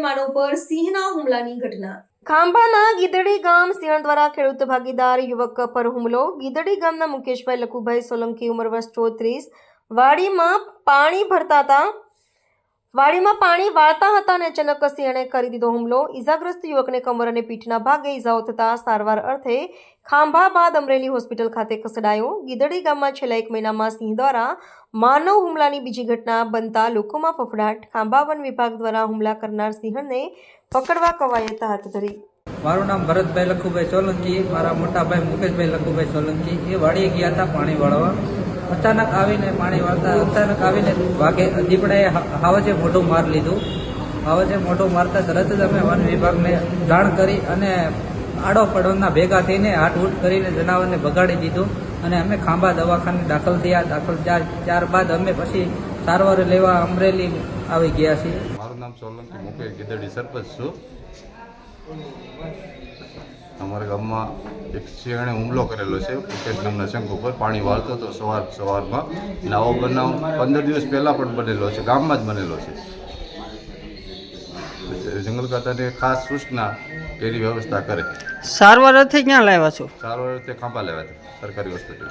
માનવ પર સિંહના હુમલાની ઘટના। ખાંભાના ગીદડી ગામ સિંહણ દ્વારા ખેડૂત ભાગીદાર યુવક પર હુમલો। ગીદડી ગામના મુકેશભાઈ લખુભાઈ સોલંકી ઉંમર વર્ષ 34 વાડીમાં પાણી વાળતા હતા અને અચાનક સિંહણે કરી દીધો હુમલો। ઈજાગ્રસ્ત યુવકને કમર અને પીઠના ભાગે ઈજાઓ થતા સારવાર અર્થે ખાંભા બાદ અમરેલી હોસ્પિટલ ખાતે ખસેડાયો। ગીદડી ગામમાં છેલ્લા 1 મહિનામાં સિંહ દ્વારા માનવ હુમલાની બીજી ઘટના બનતા લોકોમાં ફફડાટ। ખાંભા વન વિભાગ દ્વારા હુમલા કરનાર સિંહણને પકડવા કવાયત હાથ ધરી। મારું નામ ભરતભાઈ લખુભાઈ સોલંકી, મારા મોટા ભાઈ મુકેશભાઈ લખુભાઈ સોલંકી એ વાડીએ ગયા હતા પાણી વાળવા। અચાનક આવીને પાણી વાળતા અચાનક આવીને વાઘે દીપડાએ હાવજે મોઢું માર લીધું। હાવજે મોઢું મારતા તરત જ અમે વન વિભાગને જાણ કરી અને આડો પડોના ભેગા થઈને હાથવૂટ કરીને જનાવરને ભગાડી દીધું અને અમે ખાંભા દવાખાને દાખલ થયા। દાખલ ત્યારબાદ અમે પછી સારવાર લેવા અમરેલી આવી ગયા છીએ। મારું નામ સોલંકી મુકેશ ગીદડી સરપંચ છું। અમારા ગામમાં એક સિંહણે હુમલો કરેલો છે મુકેશ નામના શંખ ઉપર। પાણી વાળતો હતો સવારમાં અને આવો બનાવ 15 દિવસ પહેલાં પણ બનેલો છે, ગામમાં જ બનેલો છે। જંગલ ખાતાને ખાસ સૂચના એની વ્યવસ્થા કરે। સારવાર અર્થે ક્યાં લાવ્યા છો? સારવાર તે ખાંભા લેવા હતા સરકારી હોસ્પિટલ।